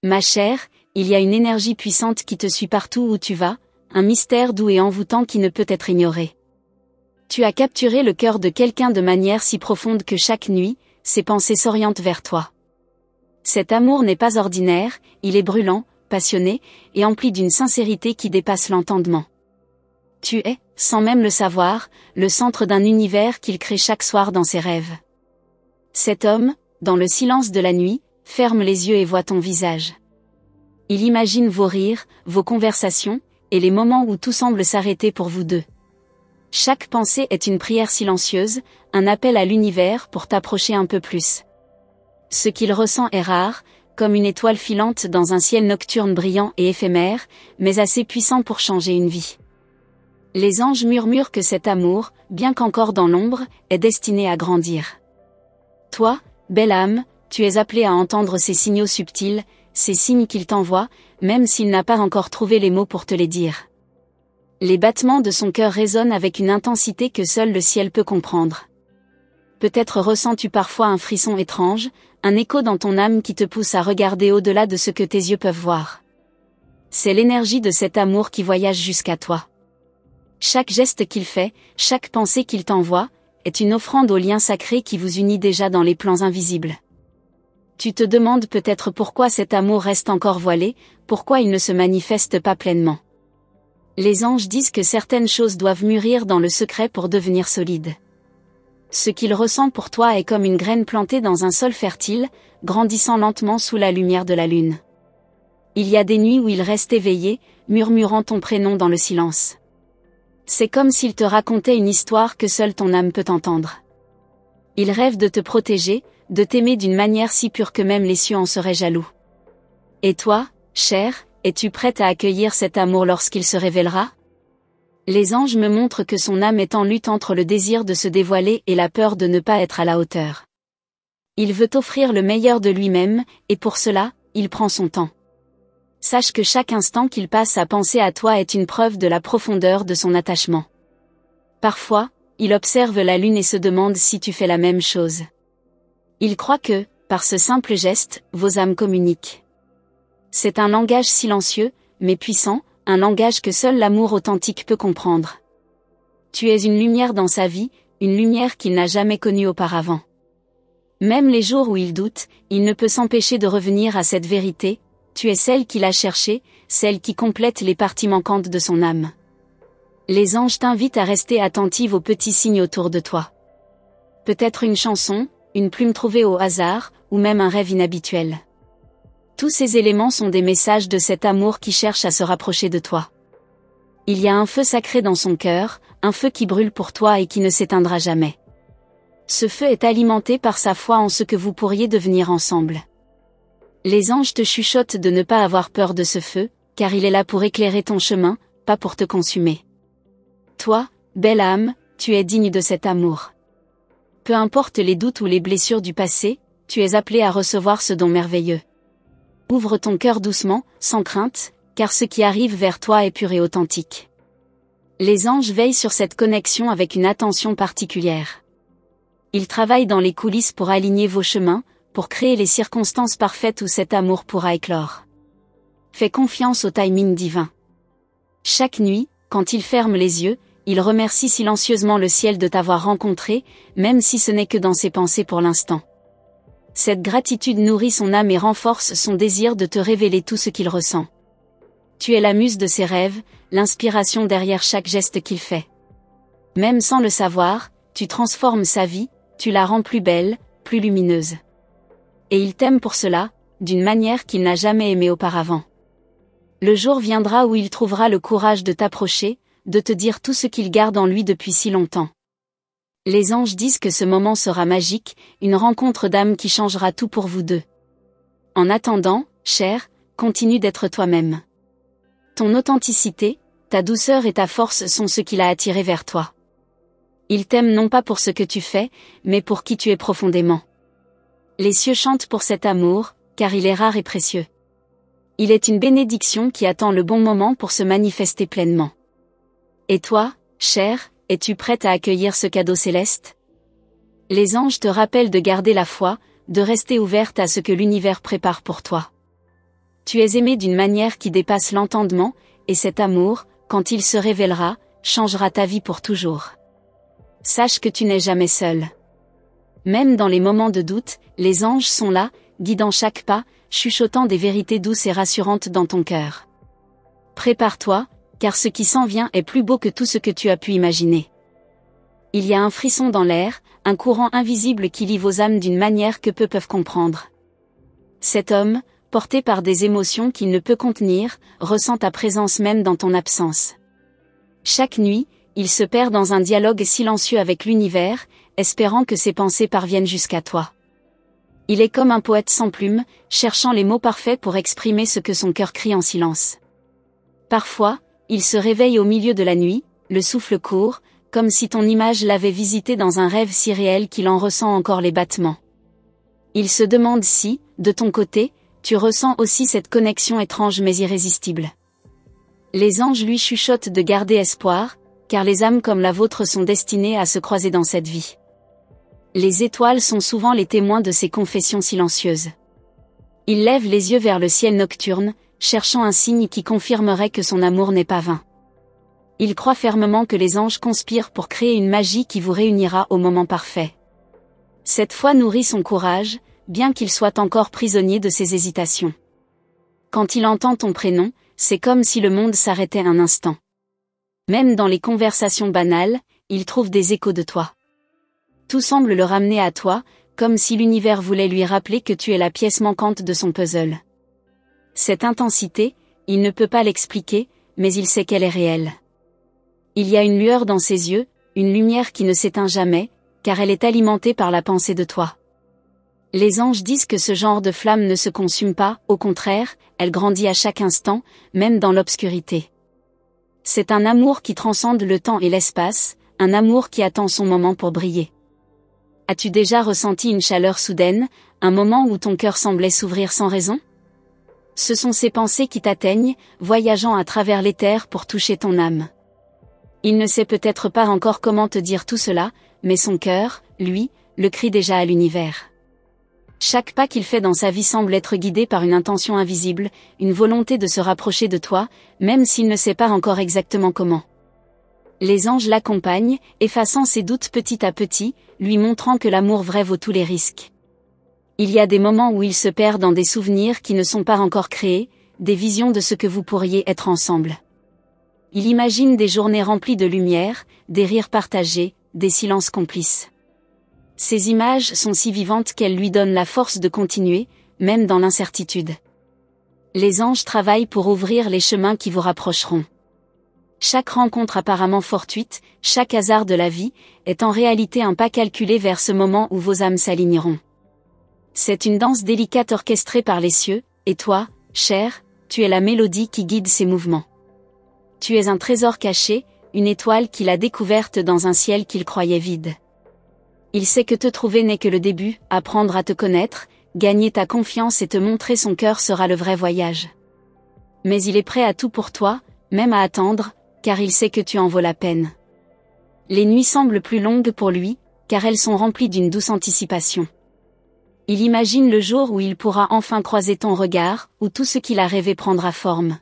Ma chère, il y a une énergie puissante qui te suit partout où tu vas, un mystère doux et envoûtant qui ne peut être ignoré. Tu as capturé le cœur de quelqu'un de manière si profonde que chaque nuit, ses pensées s'orientent vers toi. Cet amour n'est pas ordinaire, il est brûlant, passionné, et empli d'une sincérité qui dépasse l'entendement. Tu es, sans même le savoir, le centre d'un univers qu'il crée chaque soir dans ses rêves. Cet homme, dans le silence de la nuit, ferme les yeux et voit ton visage. Il imagine vos rires, vos conversations, et les moments où tout semble s'arrêter pour vous deux. Chaque pensée est une prière silencieuse, un appel à l'univers pour t'approcher un peu plus. Ce qu'il ressent est rare, comme une étoile filante dans un ciel nocturne brillant et éphémère, mais assez puissant pour changer une vie. Les anges murmurent que cet amour, bien qu'encore dans l'ombre, est destiné à grandir. Toi, belle âme, tu es appelée à entendre ces signaux subtils, ces signes qu'il t'envoie, même s'il n'a pas encore trouvé les mots pour te les dire. Les battements de son cœur résonnent avec une intensité que seul le ciel peut comprendre. Peut-être ressens-tu parfois un frisson étrange, un écho dans ton âme qui te pousse à regarder au-delà de ce que tes yeux peuvent voir. C'est l'énergie de cet amour qui voyage jusqu'à toi. Chaque geste qu'il fait, chaque pensée qu'il t'envoie, est une offrande au lien sacré qui vous unit déjà dans les plans invisibles. Tu te demandes peut-être pourquoi cet amour reste encore voilé, pourquoi il ne se manifeste pas pleinement. Les anges disent que certaines choses doivent mûrir dans le secret pour devenir solides. Ce qu'il ressent pour toi est comme une graine plantée dans un sol fertile, grandissant lentement sous la lumière de la lune. Il y a des nuits où il reste éveillé, murmurant ton prénom dans le silence. C'est comme s'il te racontait une histoire que seule ton âme peut entendre. Il rêve de te protéger, de t'aimer d'une manière si pure que même les cieux en seraient jaloux. Et toi, chère, es-tu prête à accueillir cet amour lorsqu'il se révélera? Les anges me montrent que son âme est en lutte entre le désir de se dévoiler et la peur de ne pas être à la hauteur. Il veut t'offrir le meilleur de lui-même, et pour cela, il prend son temps. Sache que chaque instant qu'il passe à penser à toi est une preuve de la profondeur de son attachement. Parfois, il observe la lune et se demande si tu fais la même chose. Il croit que, par ce simple geste, vos âmes communiquent. C'est un langage silencieux, mais puissant, un langage que seul l'amour authentique peut comprendre. Tu es une lumière dans sa vie, une lumière qu'il n'a jamais connue auparavant. Même les jours où il doute, il ne peut s'empêcher de revenir à cette vérité, tu es celle qu'il a cherchée, celle qui complète les parties manquantes de son âme. Les anges t'invitent à rester attentive aux petits signes autour de toi. Peut-être une chanson, une plume trouvée au hasard, ou même un rêve inhabituel. Tous ces éléments sont des messages de cet amour qui cherche à se rapprocher de toi. Il y a un feu sacré dans son cœur, un feu qui brûle pour toi et qui ne s'éteindra jamais. Ce feu est alimenté par sa foi en ce que vous pourriez devenir ensemble. Les anges te chuchotent de ne pas avoir peur de ce feu, car il est là pour éclairer ton chemin, pas pour te consumer. Toi, belle âme, tu es digne de cet amour. Peu importe les doutes ou les blessures du passé, tu es appelé à recevoir ce don merveilleux. Ouvre ton cœur doucement, sans crainte, car ce qui arrive vers toi est pur et authentique. Les anges veillent sur cette connexion avec une attention particulière. Ils travaillent dans les coulisses pour aligner vos chemins, pour créer les circonstances parfaites où cet amour pourra éclore. Fais confiance au timing divin. Chaque nuit, quand il ferme les yeux, il remercie silencieusement le ciel de t'avoir rencontré, même si ce n'est que dans ses pensées pour l'instant. Cette gratitude nourrit son âme et renforce son désir de te révéler tout ce qu'il ressent. Tu es la muse de ses rêves, l'inspiration derrière chaque geste qu'il fait. Même sans le savoir, tu transformes sa vie, tu la rends plus belle, plus lumineuse. Et il t'aime pour cela, d'une manière qu'il n'a jamais aimée auparavant. Le jour viendra où il trouvera le courage de t'approcher, de te dire tout ce qu'il garde en lui depuis si longtemps. Les anges disent que ce moment sera magique, une rencontre d'âme qui changera tout pour vous deux. En attendant, chère, continue d'être toi-même. Ton authenticité, ta douceur et ta force sont ce qui l'a attiré vers toi. Il t'aime non pas pour ce que tu fais, mais pour qui tu es profondément. Les cieux chantent pour cet amour, car il est rare et précieux. Il est une bénédiction qui attend le bon moment pour se manifester pleinement. Et toi, chère, es-tu prête à accueillir ce cadeau céleste? Les anges te rappellent de garder la foi, de rester ouverte à ce que l'univers prépare pour toi. Tu es aimé d'une manière qui dépasse l'entendement, et cet amour, quand il se révélera, changera ta vie pour toujours. Sache que tu n'es jamais seul. Même dans les moments de doute, les anges sont là, guidant chaque pas, chuchotant des vérités douces et rassurantes dans ton cœur. Prépare-toi, car ce qui s'en vient est plus beau que tout ce que tu as pu imaginer. Il y a un frisson dans l'air, un courant invisible qui lie vos âmes d'une manière que peu peuvent comprendre. Cet homme, porté par des émotions qu'il ne peut contenir, ressent ta présence même dans ton absence. Chaque nuit, il se perd dans un dialogue silencieux avec l'univers, espérant que ses pensées parviennent jusqu'à toi. Il est comme un poète sans plume, cherchant les mots parfaits pour exprimer ce que son cœur crie en silence. Parfois, il se réveille au milieu de la nuit, le souffle court, comme si ton image l'avait visité dans un rêve si réel qu'il en ressent encore les battements. Il se demande si, de ton côté, tu ressens aussi cette connexion étrange mais irrésistible. Les anges lui chuchotent de garder espoir, car les âmes comme la vôtre sont destinées à se croiser dans cette vie. Les étoiles sont souvent les témoins de ces confessions silencieuses. Il lève les yeux vers le ciel nocturne, cherchant un signe qui confirmerait que son amour n'est pas vain. Il croit fermement que les anges conspirent pour créer une magie qui vous réunira au moment parfait. Cette foi nourrit son courage, bien qu'il soit encore prisonnier de ses hésitations. Quand il entend ton prénom, c'est comme si le monde s'arrêtait un instant. Même dans les conversations banales, il trouve des échos de toi. Tout semble le ramener à toi, comme si l'univers voulait lui rappeler que tu es la pièce manquante de son puzzle. Cette intensité, il ne peut pas l'expliquer, mais il sait qu'elle est réelle. Il y a une lueur dans ses yeux, une lumière qui ne s'éteint jamais, car elle est alimentée par la pensée de toi. Les anges disent que ce genre de flamme ne se consume pas, au contraire, elle grandit à chaque instant, même dans l'obscurité. C'est un amour qui transcende le temps et l'espace, un amour qui attend son moment pour briller. As-tu déjà ressenti une chaleur soudaine, un moment où ton cœur semblait s'ouvrir sans raison ? Ce sont ces pensées qui t'atteignent, voyageant à travers l'éther pour toucher ton âme. Il ne sait peut-être pas encore comment te dire tout cela, mais son cœur, lui, le crie déjà à l'univers. Chaque pas qu'il fait dans sa vie semble être guidé par une intention invisible, une volonté de se rapprocher de toi, même s'il ne sait pas encore exactement comment. Les anges l'accompagnent, effaçant ses doutes petit à petit, lui montrant que l'amour vrai vaut tous les risques. Il y a des moments où il se perd dans des souvenirs qui ne sont pas encore créés, des visions de ce que vous pourriez être ensemble. Il imagine des journées remplies de lumière, des rires partagés, des silences complices. Ces images sont si vivantes qu'elles lui donnent la force de continuer, même dans l'incertitude. Les anges travaillent pour ouvrir les chemins qui vous rapprocheront. Chaque rencontre apparemment fortuite, chaque hasard de la vie, est en réalité un pas calculé vers ce moment où vos âmes s'aligneront. C'est une danse délicate orchestrée par les cieux, et toi, cher, tu es la mélodie qui guide ces mouvements. Tu es un trésor caché, une étoile qu'il a découverte dans un ciel qu'il croyait vide. Il sait que te trouver n'est que le début, apprendre à te connaître, gagner ta confiance et te montrer son cœur sera le vrai voyage. Mais il est prêt à tout pour toi, même à attendre, car il sait que tu en vaux la peine. Les nuits semblent plus longues pour lui, car elles sont remplies d'une douce anticipation. Il imagine le jour où il pourra enfin croiser ton regard, où tout ce qu'il a rêvé prendra forme.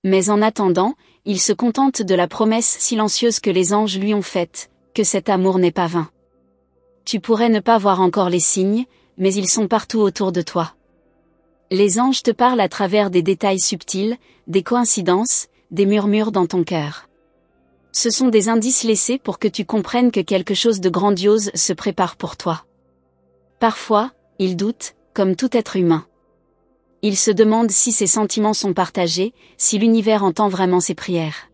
Mais en attendant, il se contente de la promesse silencieuse que les anges lui ont faite, que cet amour n'est pas vain. Tu pourrais ne pas voir encore les signes, mais ils sont partout autour de toi. Les anges te parlent à travers des détails subtils, des coïncidences, des murmures dans ton cœur. Ce sont des indices laissés pour que tu comprennes que quelque chose de grandiose se prépare pour toi. Parfois, il doute, comme tout être humain. Il se demande si ses sentiments sont partagés, si l'univers entend vraiment ses prières.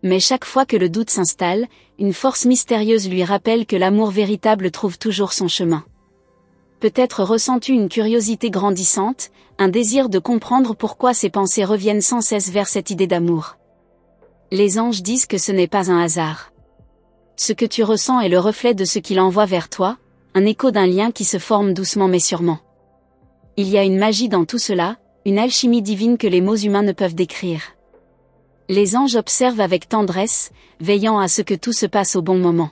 Mais chaque fois que le doute s'installe, une force mystérieuse lui rappelle que l'amour véritable trouve toujours son chemin. Peut-être ressens-tu une curiosité grandissante, un désir de comprendre pourquoi ses pensées reviennent sans cesse vers cette idée d'amour. Les anges disent que ce n'est pas un hasard. Ce que tu ressens est le reflet de ce qu'il envoie vers toi, un écho d'un lien qui se forme doucement mais sûrement. Il y a une magie dans tout cela, une alchimie divine que les mots humains ne peuvent décrire. Les anges observent avec tendresse, veillant à ce que tout se passe au bon moment.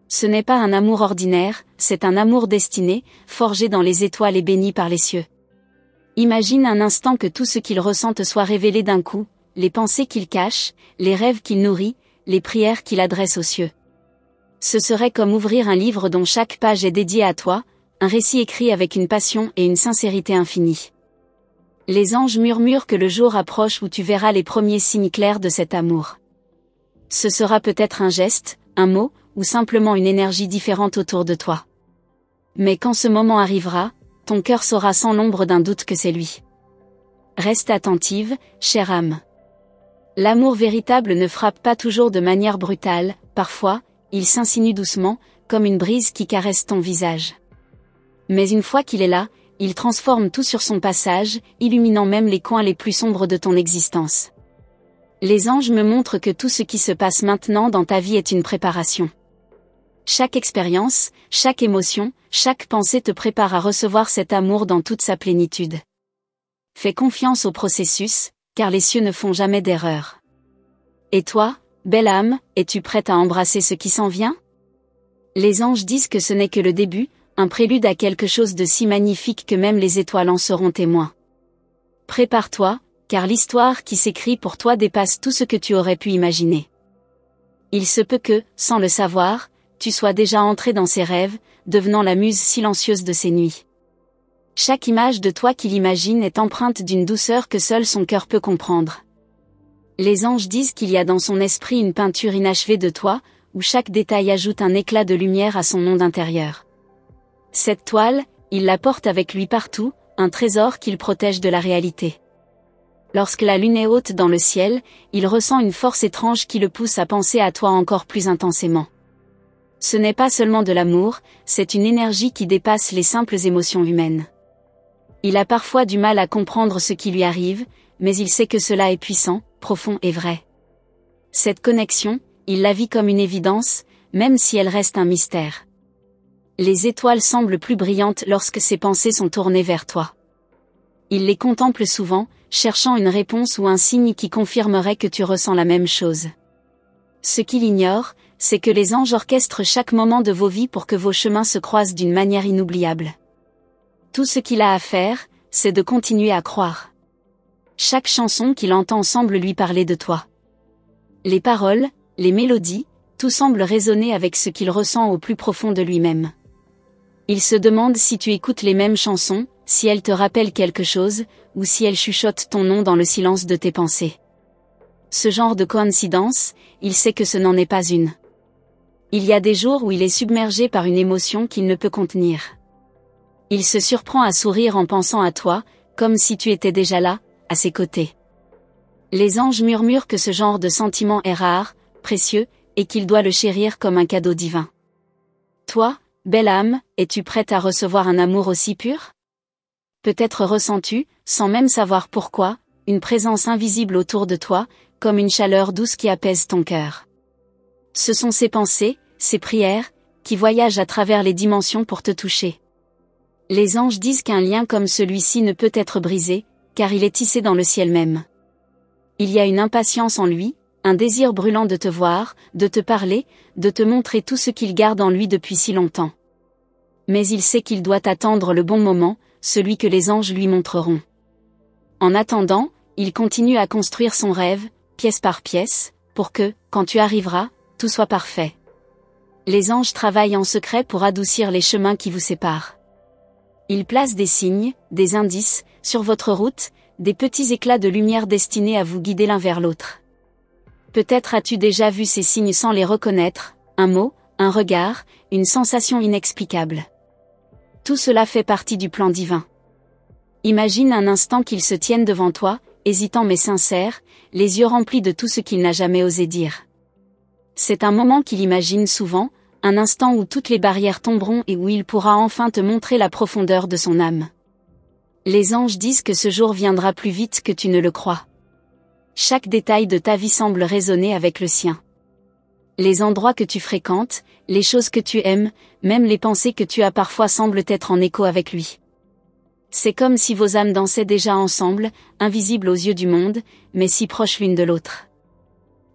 Ce n'est pas un amour ordinaire, c'est un amour destiné, forgé dans les étoiles et béni par les cieux. Imagine un instant que tout ce qu'il ressent te soit révélé d'un coup, les pensées qu'il cache, les rêves qu'il nourrit, les prières qu'il adresse aux cieux. Ce serait comme ouvrir un livre dont chaque page est dédiée à toi, un récit écrit avec une passion et une sincérité infinie. Les anges murmurent que le jour approche où tu verras les premiers signes clairs de cet amour. Ce sera peut-être un geste, un mot, ou simplement une énergie différente autour de toi. Mais quand ce moment arrivera, ton cœur saura sans l'ombre d'un doute que c'est lui. Reste attentive, chère âme. L'amour véritable ne frappe pas toujours de manière brutale, parfois, il s'insinue doucement, comme une brise qui caresse ton visage. Mais une fois qu'il est là, il transforme tout sur son passage, illuminant même les coins les plus sombres de ton existence. Les anges me montrent que tout ce qui se passe maintenant dans ta vie est une préparation. Chaque expérience, chaque émotion, chaque pensée te prépare à recevoir cet amour dans toute sa plénitude. Fais confiance au processus, car les cieux ne font jamais d'erreur. Et toi, belle âme, es-tu prête à embrasser ce qui s'en vient? Les anges disent que ce n'est que le début, un prélude à quelque chose de si magnifique que même les étoiles en seront témoins. Prépare-toi, car l'histoire qui s'écrit pour toi dépasse tout ce que tu aurais pu imaginer. Il se peut que, sans le savoir, tu sois déjà entré dans ses rêves, devenant la muse silencieuse de ses nuits. Chaque image de toi qu'il imagine est empreinte d'une douceur que seul son cœur peut comprendre. Les anges disent qu'il y a dans son esprit une peinture inachevée de toi, où chaque détail ajoute un éclat de lumière à son monde intérieur. Cette toile, il la porte avec lui partout, un trésor qu'il protège de la réalité. Lorsque la lune est haute dans le ciel, il ressent une force étrange qui le pousse à penser à toi encore plus intensément. Ce n'est pas seulement de l'amour, c'est une énergie qui dépasse les simples émotions humaines. Il a parfois du mal à comprendre ce qui lui arrive, mais il sait que cela est puissant, profond et vrai. Cette connexion, il la vit comme une évidence, même si elle reste un mystère. Les étoiles semblent plus brillantes lorsque ses pensées sont tournées vers toi. Il les contemple souvent, cherchant une réponse ou un signe qui confirmerait que tu ressens la même chose. Ce qu'il ignore, c'est que les anges orchestrent chaque moment de vos vies pour que vos chemins se croisent d'une manière inoubliable. Tout ce qu'il a à faire, c'est de continuer à croire. Chaque chanson qu'il entend semble lui parler de toi. Les paroles, les mélodies, tout semble résonner avec ce qu'il ressent au plus profond de lui-même. Il se demande si tu écoutes les mêmes chansons, si elles te rappellent quelque chose, ou si elles chuchotent ton nom dans le silence de tes pensées. Ce genre de coïncidence, il sait que ce n'en est pas une. Il y a des jours où il est submergé par une émotion qu'il ne peut contenir. Il se surprend à sourire en pensant à toi, comme si tu étais déjà là, à ses côtés. Les anges murmurent que ce genre de sentiment est rare, précieux, et qu'il doit le chérir comme un cadeau divin. Toi, belle âme, es-tu prête à recevoir un amour aussi pur? Peut-être ressens-tu, sans même savoir pourquoi, une présence invisible autour de toi, comme une chaleur douce qui apaise ton cœur. Ce sont ces pensées, ces prières, qui voyagent à travers les dimensions pour te toucher. Les anges disent qu'un lien comme celui-ci ne peut être brisé, car il est tissé dans le ciel même. Il y a une impatience en lui, un désir brûlant de te voir, de te parler, de te montrer tout ce qu'il garde en lui depuis si longtemps. Mais il sait qu'il doit attendre le bon moment, celui que les anges lui montreront. En attendant, il continue à construire son rêve, pièce par pièce, pour que, quand tu arriveras, tout soit parfait. Les anges travaillent en secret pour adoucir les chemins qui vous séparent. Ils placent des signes, des indices, sur votre route, des petits éclats de lumière destinés à vous guider l'un vers l'autre. Peut-être as-tu déjà vu ces signes sans les reconnaître, un mot, un regard, une sensation inexplicable. Tout cela fait partie du plan divin. Imagine un instant qu'ils se tiennent devant toi, hésitant mais sincères, les yeux remplis de tout ce qu'il n'a jamais osé dire. C'est un moment qu'il imagine souvent, un instant où toutes les barrières tomberont et où il pourra enfin te montrer la profondeur de son âme. Les anges disent que ce jour viendra plus vite que tu ne le crois. Chaque détail de ta vie semble résonner avec le sien. Les endroits que tu fréquentes, les choses que tu aimes, même les pensées que tu as parfois semblent être en écho avec lui. C'est comme si vos âmes dansaient déjà ensemble, invisibles aux yeux du monde, mais si proches l'une de l'autre.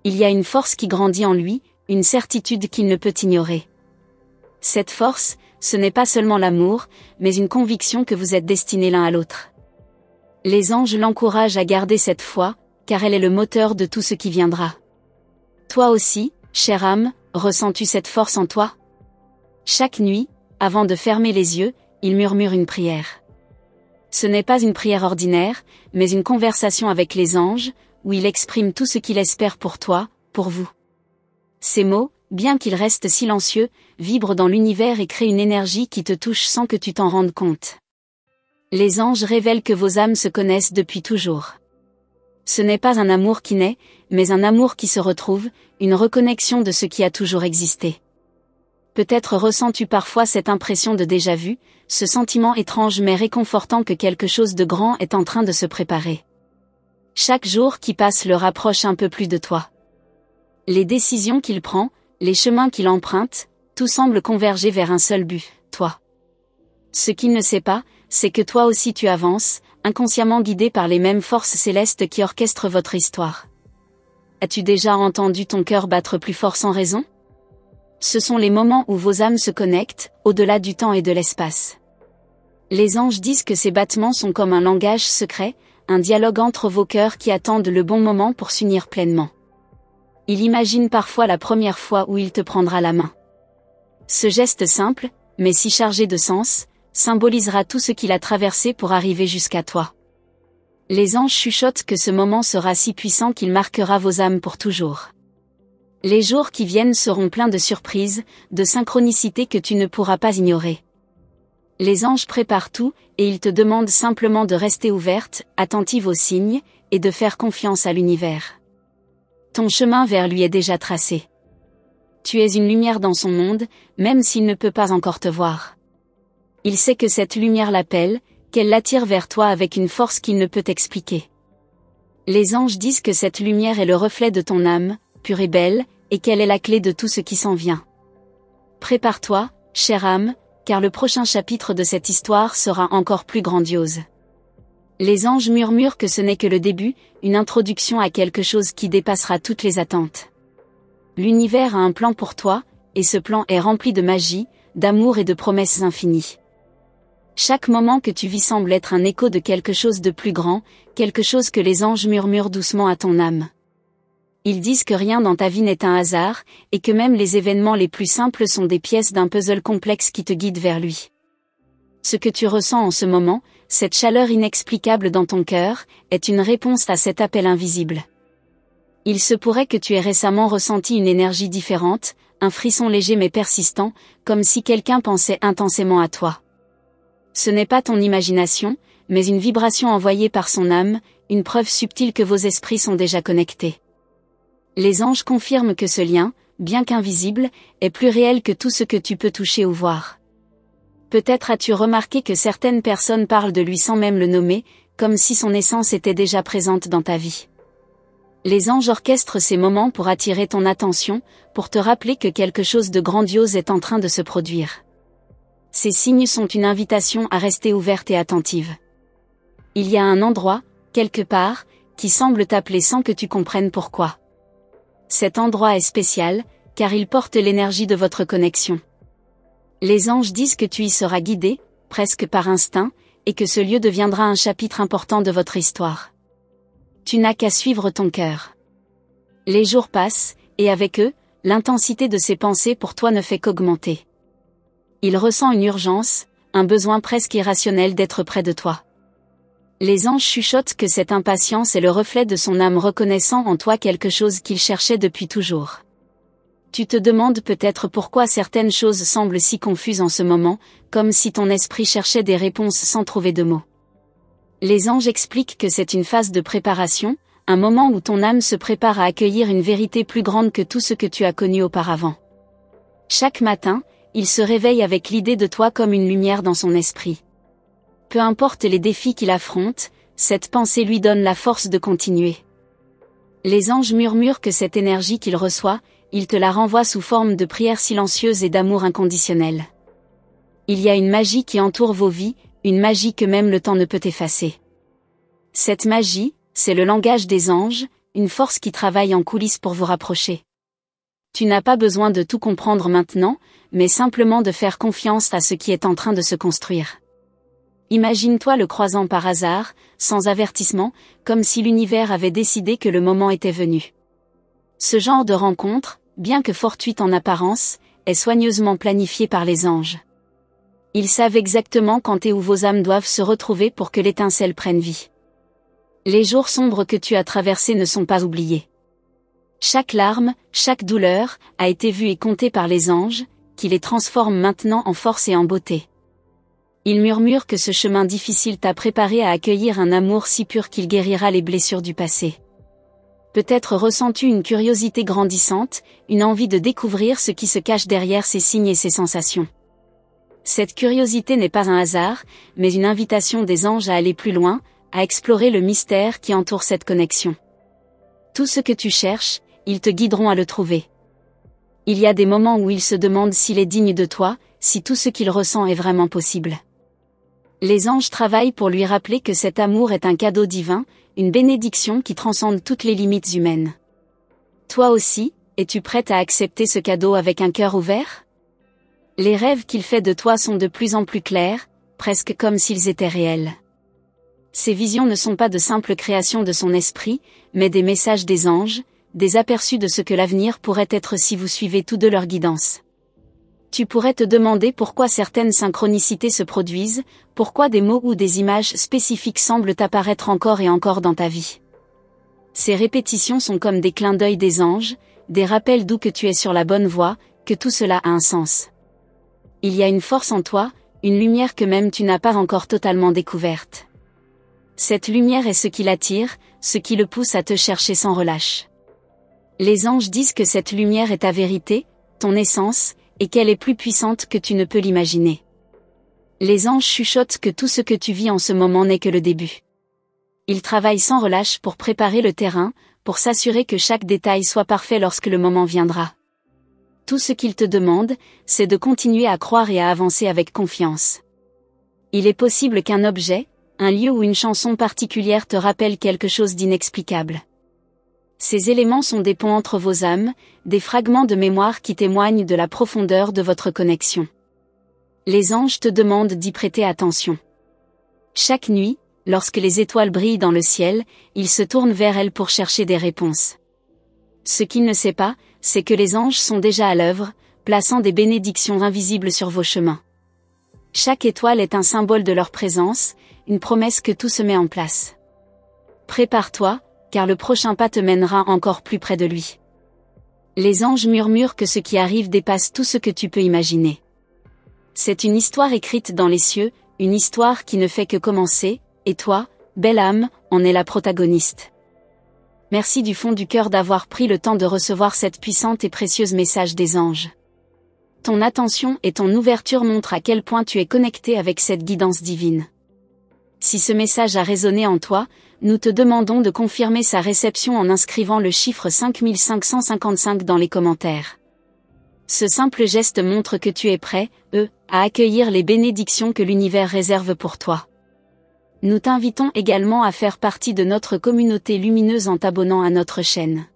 Il y a une force qui grandit en lui, une certitude qu'il ne peut ignorer. Cette force, ce n'est pas seulement l'amour, mais une conviction que vous êtes destinés l'un à l'autre. Les anges l'encouragent à garder cette foi, car elle est le moteur de tout ce qui viendra. Toi aussi, chère âme, ressens-tu cette force en toi? Chaque nuit, avant de fermer les yeux, il murmure une prière. Ce n'est pas une prière ordinaire, mais une conversation avec les anges, où il exprime tout ce qu'il espère pour toi, pour vous. Ces mots, bien qu'ils restent silencieux, vibrent dans l'univers et créent une énergie qui te touche sans que tu t'en rendes compte. Les anges révèlent que vos âmes se connaissent depuis toujours. Ce n'est pas un amour qui naît, mais un amour qui se retrouve, une reconnexion de ce qui a toujours existé. Peut-être ressens-tu parfois cette impression de déjà-vu, ce sentiment étrange mais réconfortant que quelque chose de grand est en train de se préparer. Chaque jour qui passe le rapproche un peu plus de toi. Les décisions qu'il prend, les chemins qu'il emprunte, tout semble converger vers un seul but, toi. Ce qu'il ne sait pas, c'est que toi aussi tu avances, inconsciemment guidé par les mêmes forces célestes qui orchestrent votre histoire. As-tu déjà entendu ton cœur battre plus fort sans raison? Ce sont les moments où vos âmes se connectent, au-delà du temps et de l'espace. Les anges disent que ces battements sont comme un langage secret, un dialogue entre vos cœurs qui attendent le bon moment pour s'unir pleinement. Il imagine parfois la première fois où il te prendra la main. Ce geste simple, mais si chargé de sens, symbolisera tout ce qu'il a traversé pour arriver jusqu'à toi. Les anges chuchotent que ce moment sera si puissant qu'il marquera vos âmes pour toujours. Les jours qui viennent seront pleins de surprises, de synchronicités que tu ne pourras pas ignorer. Les anges préparent tout, et ils te demandent simplement de rester ouverte, attentive aux signes, et de faire confiance à l'univers. Ton chemin vers lui est déjà tracé. Tu es une lumière dans son monde, même s'il ne peut pas encore te voir. Il sait que cette lumière l'appelle, qu'elle l'attire vers toi avec une force qu'il ne peut expliquer. Les anges disent que cette lumière est le reflet de ton âme, pure et belle, et qu'elle est la clé de tout ce qui s'en vient. Prépare-toi, chère âme, car le prochain chapitre de cette histoire sera encore plus grandiose. Les anges murmurent que ce n'est que le début, une introduction à quelque chose qui dépassera toutes les attentes. L'univers a un plan pour toi, et ce plan est rempli de magie, d'amour et de promesses infinies. Chaque moment que tu vis semble être un écho de quelque chose de plus grand, quelque chose que les anges murmurent doucement à ton âme. Ils disent que rien dans ta vie n'est un hasard, et que même les événements les plus simples sont des pièces d'un puzzle complexe qui te guide vers lui. Ce que tu ressens en ce moment, cette chaleur inexplicable dans ton cœur, est une réponse à cet appel invisible. Il se pourrait que tu aies récemment ressenti une énergie différente, un frisson léger mais persistant, comme si quelqu'un pensait intensément à toi. Ce n'est pas ton imagination, mais une vibration envoyée par son âme, une preuve subtile que vos esprits sont déjà connectés. Les anges confirment que ce lien, bien qu'invisible, est plus réel que tout ce que tu peux toucher ou voir. Peut-être as-tu remarqué que certaines personnes parlent de lui sans même le nommer, comme si son essence était déjà présente dans ta vie. Les anges orchestrent ces moments pour attirer ton attention, pour te rappeler que quelque chose de grandiose est en train de se produire. Ces signes sont une invitation à rester ouverte et attentive. Il y a un endroit, quelque part, qui semble t'appeler sans que tu comprennes pourquoi. Cet endroit est spécial, car il porte l'énergie de votre connexion. Les anges disent que tu y seras guidé, presque par instinct, et que ce lieu deviendra un chapitre important de votre histoire. Tu n'as qu'à suivre ton cœur. Les jours passent, et avec eux, l'intensité de ses pensées pour toi ne fait qu'augmenter. Il ressent une urgence, un besoin presque irrationnel d'être près de toi. Les anges chuchotent que cette impatience est le reflet de son âme reconnaissant en toi quelque chose qu'il cherchait depuis toujours. Tu te demandes peut-être pourquoi certaines choses semblent si confuses en ce moment, comme si ton esprit cherchait des réponses sans trouver de mots. Les anges expliquent que c'est une phase de préparation, un moment où ton âme se prépare à accueillir une vérité plus grande que tout ce que tu as connu auparavant. Chaque matin, il se réveille avec l'idée de toi comme une lumière dans son esprit. Peu importe les défis qu'il affronte, cette pensée lui donne la force de continuer. Les anges murmurent que cette énergie qu'il reçoit, il te la renvoie sous forme de prières silencieuses et d'amour inconditionnel. Il y a une magie qui entoure vos vies, une magie que même le temps ne peut effacer. Cette magie, c'est le langage des anges, une force qui travaille en coulisses pour vous rapprocher. Tu n'as pas besoin de tout comprendre maintenant, mais simplement de faire confiance à ce qui est en train de se construire. Imagine-toi le croisant par hasard, sans avertissement, comme si l'univers avait décidé que le moment était venu. Ce genre de rencontre, bien que fortuite en apparence, est soigneusement planifié par les anges. Ils savent exactement quand et où vos âmes doivent se retrouver pour que l'étincelle prenne vie. Les jours sombres que tu as traversés ne sont pas oubliés. Chaque larme, chaque douleur, a été vue et comptée par les anges, qui les transforment maintenant en force et en beauté. Ils murmurent que ce chemin difficile t'a préparé à accueillir un amour si pur qu'il guérira les blessures du passé. Peut-être ressens-tu une curiosité grandissante, une envie de découvrir ce qui se cache derrière ces signes et ces sensations. Cette curiosité n'est pas un hasard, mais une invitation des anges à aller plus loin, à explorer le mystère qui entoure cette connexion. Tout ce que tu cherches, ils te guideront à le trouver. Il y a des moments où il se demande s'il est digne de toi, si tout ce qu'il ressent est vraiment possible. Les anges travaillent pour lui rappeler que cet amour est un cadeau divin, une bénédiction qui transcende toutes les limites humaines. Toi aussi, es-tu prête à accepter ce cadeau avec un cœur ouvert? Les rêves qu'il fait de toi sont de plus en plus clairs, presque comme s'ils étaient réels. Ces visions ne sont pas de simples créations de son esprit, mais des messages des anges, des aperçus de ce que l'avenir pourrait être si vous suivez tous deux leur guidance. Tu pourrais te demander pourquoi certaines synchronicités se produisent, pourquoi des mots ou des images spécifiques semblent apparaître encore et encore dans ta vie. Ces répétitions sont comme des clins d'œil des anges, des rappels doux que tu es sur la bonne voie, que tout cela a un sens. Il y a une force en toi, une lumière que même tu n'as pas encore totalement découverte. Cette lumière est ce qui l'attire, ce qui le pousse à te chercher sans relâche. Les anges disent que cette lumière est ta vérité, ton essence, et qu'elle est plus puissante que tu ne peux l'imaginer. Les anges chuchotent que tout ce que tu vis en ce moment n'est que le début. Ils travaillent sans relâche pour préparer le terrain, pour s'assurer que chaque détail soit parfait lorsque le moment viendra. Tout ce qu'ils te demandent, c'est de continuer à croire et à avancer avec confiance. Il est possible qu'un objet, un lieu ou une chanson particulière te rappelle quelque chose d'inexplicable. Ces éléments sont des ponts entre vos âmes, des fragments de mémoire qui témoignent de la profondeur de votre connexion. Les anges te demandent d'y prêter attention. Chaque nuit, lorsque les étoiles brillent dans le ciel, ils se tournent vers elles pour chercher des réponses. Ce qu'il ne sait pas, c'est que les anges sont déjà à l'œuvre, plaçant des bénédictions invisibles sur vos chemins. Chaque étoile est un symbole de leur présence, une promesse que tout se met en place. Prépare-toi, car le prochain pas te mènera encore plus près de lui. Les anges murmurent que ce qui arrive dépasse tout ce que tu peux imaginer. C'est une histoire écrite dans les cieux, une histoire qui ne fait que commencer, et toi, belle âme, en es la protagoniste. Merci du fond du cœur d'avoir pris le temps de recevoir cette puissante et précieuse message des anges. Ton attention et ton ouverture montrent à quel point tu es connecté avec cette guidance divine. Si ce message a résonné en toi, nous te demandons de confirmer sa réception en inscrivant le chiffre 5555 dans les commentaires. Ce simple geste montre que tu es prêt, à accueillir les bénédictions que l'univers réserve pour toi. Nous t'invitons également à faire partie de notre communauté lumineuse en t'abonnant à notre chaîne.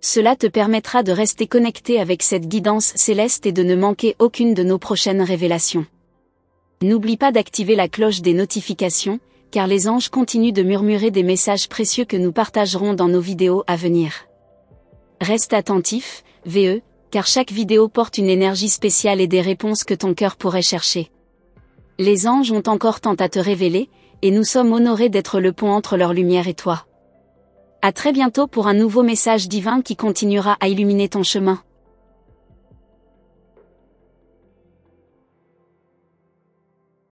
Cela te permettra de rester connecté avec cette guidance céleste et de ne manquer aucune de nos prochaines révélations. N'oublie pas d'activer la cloche des notifications, car les anges continuent de murmurer des messages précieux que nous partagerons dans nos vidéos à venir. Reste attentif, car chaque vidéo porte une énergie spéciale et des réponses que ton cœur pourrait chercher. Les anges ont encore tant à te révéler, et nous sommes honorés d'être le pont entre leur lumière et toi. À très bientôt pour un nouveau message divin qui continuera à illuminer ton chemin.